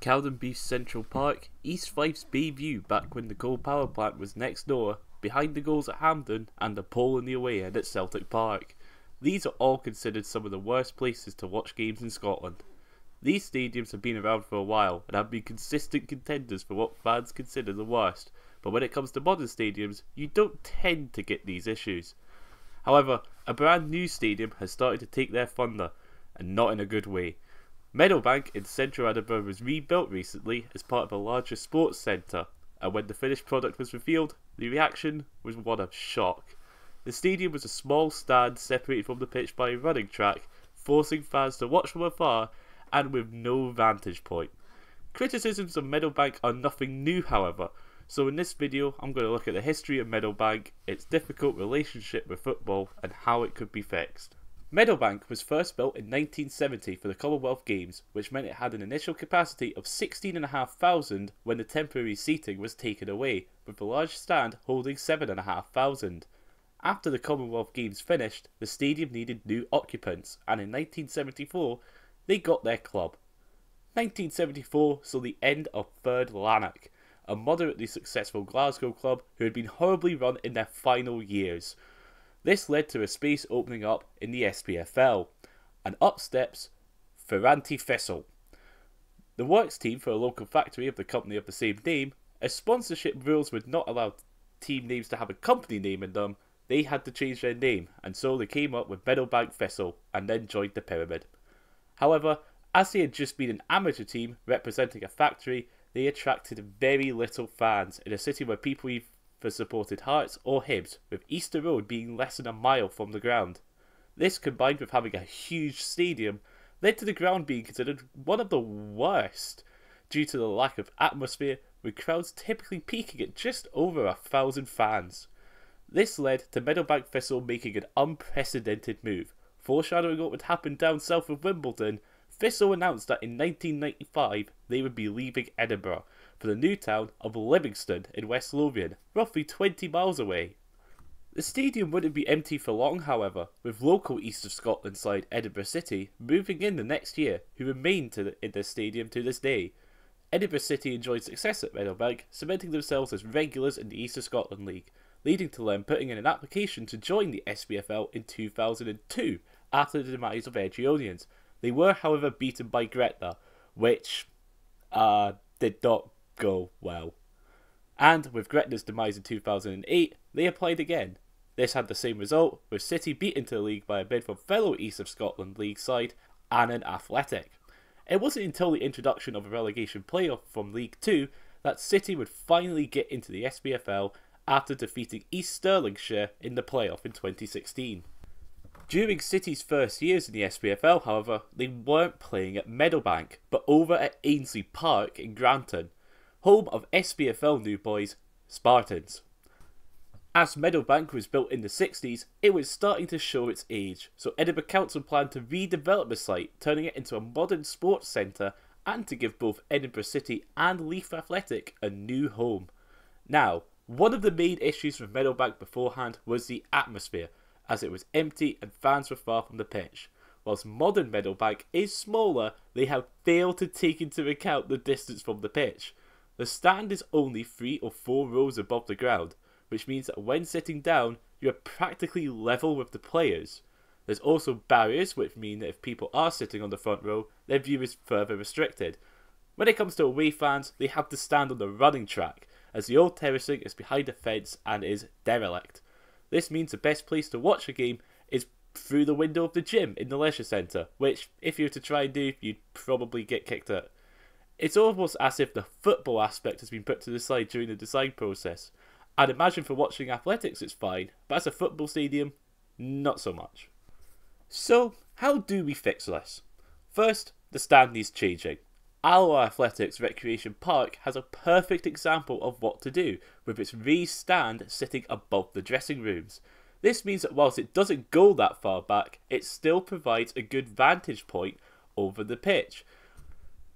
Cowdenbeath Central Park, East Fife's Bay View back when the coal power plant was next door, behind the goals at Hampden, and the pole in the away end at Celtic Park. These are all considered some of the worst places to watch games in Scotland. These stadiums have been around for a while and have been consistent contenders for what fans consider the worst, but when it comes to modern stadiums, you don't tend to get these issues. However, a brand new stadium has started to take their thunder, and not in a good way. Meadowbank in central Edinburgh was rebuilt recently as part of a larger sports centre, and when the finished product was revealed, the reaction was one of shock. The stadium was a small stand separated from the pitch by a running track, forcing fans to watch from afar and with no vantage point. Criticisms of Meadowbank are nothing new, however, so in this video I'm going to look at the history of Meadowbank, its difficult relationship with football, and how it could be fixed. Meadowbank was first built in 1970 for the Commonwealth Games, which meant it had an initial capacity of 16,500 when the temporary seating was taken away, with the large stand holding 7,500. After the Commonwealth Games finished, the stadium needed new occupants, and in 1974 they got their club. 1974 saw the end of Third Lanark, a moderately successful Glasgow club who had been horribly run in their final years. This led to a space opening up in the SPFL, and up steps Ferranti Thistle, the works team for a local factory of the company of the same name. As sponsorship rules would not allow team names to have a company name in them, they had to change their name, and so they came up with Meadowbank Thistle and then joined the pyramid. However, as they had just been an amateur team representing a factory, they attracted very little fans in a city where people either supported Hearts or Hibs, with Easter Road being less than a mile from the ground. This, combined with having a huge stadium, led to the ground being considered one of the worst, due to the lack of atmosphere, with crowds typically peaking at just over 1,000 fans. This led to Meadowbank Thistle making an unprecedented move. Foreshadowing what would happen down south of Wimbledon, Thistle announced that in 1995 they would be leaving Edinburgh for the new town of Livingston in West Lothian, roughly 20 miles away. The stadium wouldn't be empty for long, however, with local East of Scotland side Edinburgh City moving in the next year, who remain in the stadium to this day. Edinburgh City enjoyed success at Meadowbank, cementing themselves as regulars in the East of Scotland League, leading to them putting in an application to join the SPFL in 2002 after the demise of Edgeonians. They were, however, beaten by Gretna, which did not go well. And with Gretna's demise in 2008, they applied again. This had the same result, with City beaten to the league by a bid from fellow East of Scotland League side Annan Athletic. It wasn't until the introduction of a relegation playoff from League 2 that City would finally get into the SPFL after defeating East Stirlingshire in the playoff in 2016. During City's first years in the SPFL, however, they weren't playing at Meadowbank, but over at Ainsley Park in Granton, home of SPFL new boys, Spartans. As Meadowbank was built in the 60s, it was starting to show its age, so Edinburgh Council planned to redevelop the site, turning it into a modern sports centre and to give both Edinburgh City and Leith Athletic a new home. Now, one of the main issues with Meadowbank beforehand was the atmosphere, as it was empty and fans were far from the pitch. Whilst modern Meadowbank is smaller, they have failed to take into account the distance from the pitch. The stand is only 3 or 4 rows above the ground, which means that when sitting down, you are practically level with the players. There's also barriers, which mean that if people are sitting on the front row, their view is further restricted. When it comes to away fans, they have to stand on the running track, as the old terracing is behind a fence and is derelict. This means the best place to watch a game is through the window of the gym in the leisure centre, which, if you were to try and do, you'd probably get kicked out. It's almost as if the football aspect has been put to the side during the design process. I'd imagine for watching athletics it's fine, but as a football stadium, not so much. So, how do we fix this? First, the stand needs changing. Alloa Athletics Recreation Park has a perfect example of what to do, with its raised stand sitting above the dressing rooms. This means that whilst it doesn't go that far back, it still provides a good vantage point over the pitch.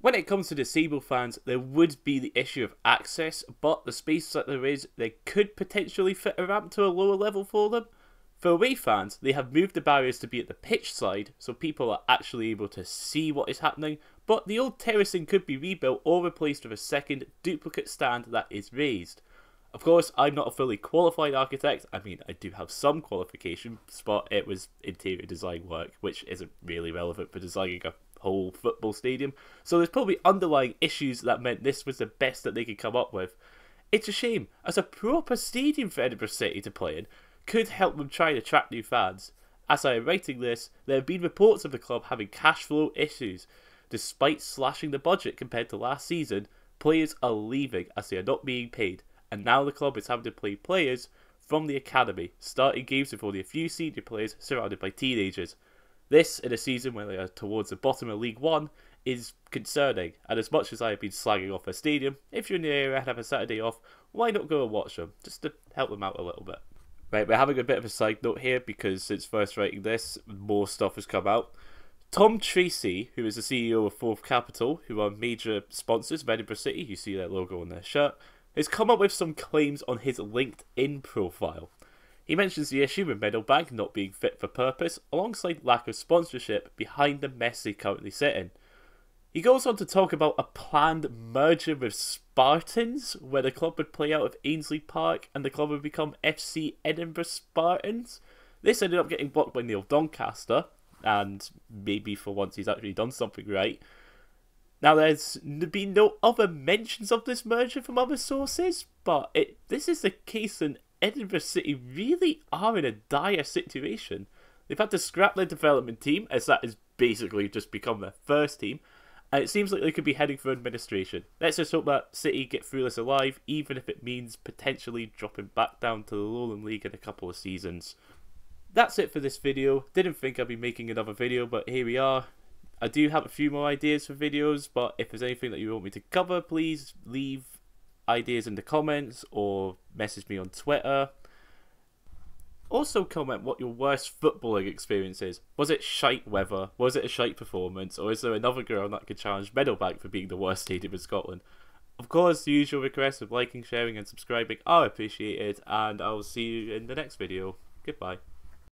When it comes to disabled fans, there would be the issue of access, but the space that there is, they could potentially fit a ramp to a lower level for them. For away fans, they have moved the barriers to be at the pitch side, so people are actually able to see what is happening, but the old terracing could be rebuilt or replaced with a second duplicate stand that is raised. Of course, I'm not a fully qualified architect. I mean, I do have some qualifications, but it was interior design work, which isn't really relevant for designing a whole football stadium. So there's probably underlying issues that meant this was the best that they could come up with. It's a shame, as a proper stadium for Edinburgh City to play in could help them try and attract new fans. As I am writing this, there have been reports of the club having cash flow issues. Despite slashing the budget compared to last season, players are leaving as they are not being paid, and now the club is having to play players from the academy, starting games with only a few senior players surrounded by teenagers. This, in a season where they are towards the bottom of League One, is concerning, and as much as I have been slagging off their stadium, if you're in the area and have a Saturday off, why not go and watch them, just to help them out a little bit. Right, we're having a bit of a side note here, because since first writing this, more stuff has come out. Tom Tracy, who is the CEO of Fourth Capital, who are major sponsors of Edinburgh City, you see their logo on their shirt, has come up with some claims on his LinkedIn profile. He mentions the issue with Meadowbank not being fit for purpose, alongside lack of sponsorship behind the mess they currently sit in. He goes on to talk about a planned merger with Spartans, where the club would play out of Ainsley Park and the club would become FC Edinburgh Spartans. This ended up getting blocked by Neil Doncaster, and maybe for once he's actually done something right. Now, there's been no other mentions of this merger from other sources, but this is the case, and Edinburgh City really are in a dire situation. They've had to scrap their development team, as that has basically just become their first team, and it seems like they could be heading for administration. Let's just hope that City get through this alive, even if it means potentially dropping back down to the Lowland League in a couple of seasons. That's it for this video. Didn't think I'd be making another video, but here we are. I do have a few more ideas for videos, but if there's anything that you want me to cover, please leave ideas in the comments or message me on Twitter. Also comment what your worst footballing experience is. Was it shite weather? Was it a shite performance? Or is there another ground that could challenge Meadowbank for being the worst stadium in Scotland? Of course, the usual requests of liking, sharing and subscribing are appreciated, and I'll see you in the next video. Goodbye.